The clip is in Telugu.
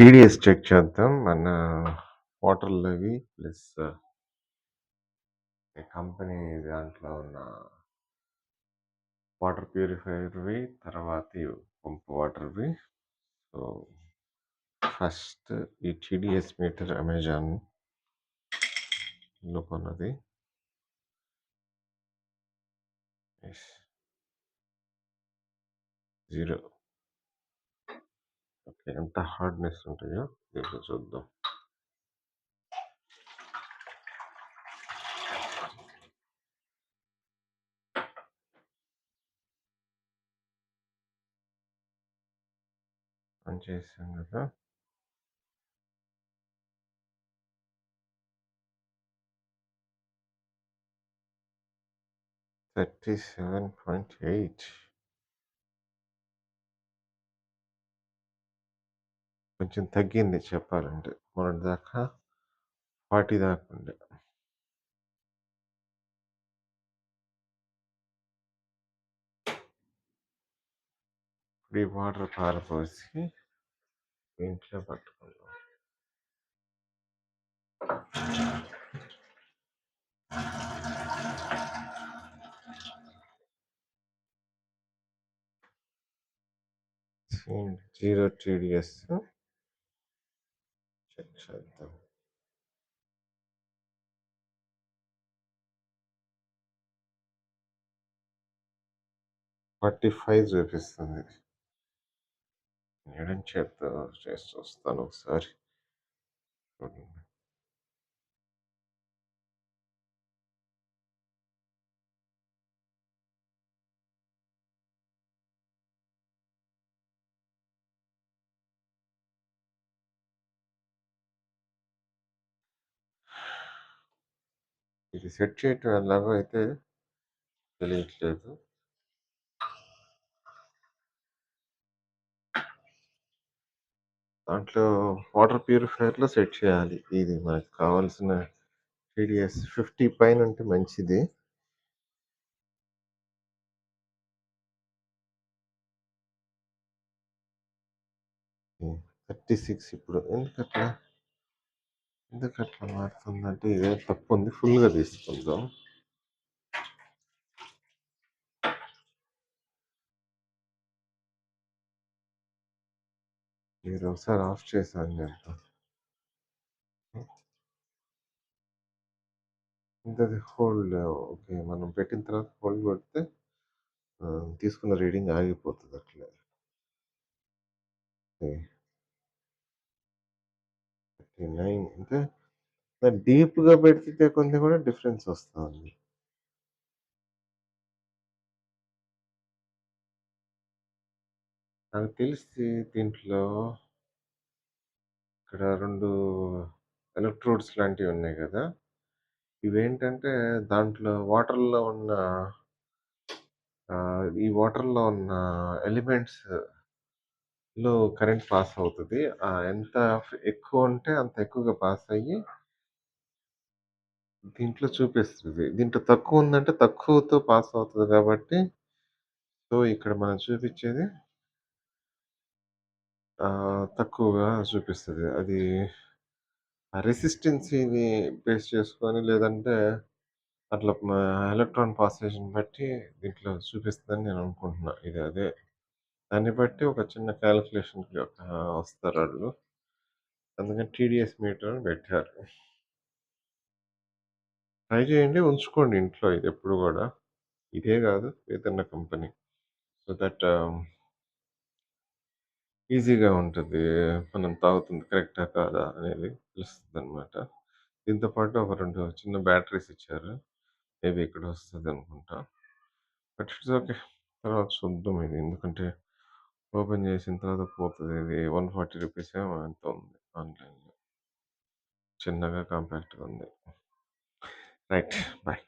టీడీఎస్ చెక్ చేద్దాం. మన వాటర్‌లవి ప్లస్ ఈ కంపెనీ దాంట్లో ఉన్న వాటర్ ప్యూరిఫైయర్‌వి, తర్వాత ఈ పంప్ వాటర్‌వి. సో, ఫస్ట్ ఈ టీడీఎస్ మీటర్ అమెజాన్‌లో కొన్నది. యెస్. 0. ఓకే. ఎంత హార్డ్‌నెస్ ఉంటాయో దీంట్లో చూద్దాం. ఆన్ చేసాం కదా! . 37.8 కొంచెం తగ్గింది చెప్పాలంటే. మొన్నటిదాకా 40 దాకా ఉండే. ఇప్పుడు ఈ వాటర్ పారపోసి దీంట్లో పట్టుకుందాం. సేమ్ 0 టీడీఎస్ చెక్ చేద్దాం. ఫార్టీ ఫైవ్ చూపిస్తుంది. ఎడం చేత్తో చేసి చూస్తాను ఒకసారి. చూడండి. ఇది సెట్ చేయటం ఎలాగో అయితే తెలియట్లేదు. దాంట్లో వాటర్ ప్యూరిఫైయర్‌లో సెట్ చేయాలి. ఇది మనకు కావాల్సిన టీడీఎస్ 50 పైన ఉంటే మంచిది. హ్మ్. 36 ఇప్పుడు. ఎందుకట్లా మారుతుందంటే ఇదే తప్పుంది. ఫుల్‌గా తీసుకుందాం. మీరు ఒకసారి ఆఫ్ చేసి ఆన్ చేద్దాం. ఇంకది హోల్డ్ ఓకే. మనం పెట్టిన తర్వాత హోల్డ్ కొడితే తీసుకున్న రీడింగ్ ఆగిపోతది అట్లే. ఓకే. 39 అంటే డీప్‌గా పెడితే కొంచెం కూడా డిఫరెన్స్ వస్తా ఉంది. నాకు తెలిసి దీంట్లో ఇక్కడ 2 ఎలక్ట్రోడ్స్ లాంటివి ఉన్నాయి గదా! ఇవేంటంటే దాంట్లో ఈ వాటర్‌లో ఉన్న ఎలిమెంట్స్‌లో కరెంట్ పాస్ అవుతది. ఎంత ఎక్కువ ఉంటే అంత ఎక్కువగా పాస్ అయ్యి దీంట్లో చూపిస్తది. దీంట్లో తక్కువ ఉందంటే తక్కువతో పాస్ అవుతది కాబట్టి సో, ఇక్కడ మనం చూపిచ్చేది తక్కువగా చూపిస్తది. అది ఆ రెసిస్టెన్సీని బేస్ చేసుకొని లేదంటే అట్లా ఎలక్ట్రాన్ పాసేజ్‌ని బట్టి దీంట్లో చూపిస్తదని నేను అనుకుంటున్నా. ఇది అదే. దాన్ని బట్టి ఒక చిన్న కాలిక్యులేషన్‌కి వస్తారాళ్ళు. అందుకని టీడీఎస్ మీటర్ అని పెట్టారు. ట్రై చేయండి. ఉంచుకోండి ఇంట్లో ఇదెప్పుడు గూడా. ఇదే గాదు ఏదన్నా కంపెనీ. సో దట్ ఈజీగా ఉంటది. మనం తాగుతుంది కరెక్టా? కాదా? అనేది తెలుస్తదనమాట. దీంతో పాటు ఒక 2 చిన్న బ్యాటరీస్ ఇచ్చారు. మేబీ ఇక్కడ వస్తదనుకుంటా. But it's okay. తర్వాత చూద్దాం ఇది. ఎందుకంటే ఓపెన్ చేసిన తర్వాత పోతది. ఇది ₹140 ఏమో ఎంతో ఉంది ఆన్‌లైన్‌లో. చిన్నగా కాంపాక్ట్‌గా ఉంది. రైట్. బాయ్.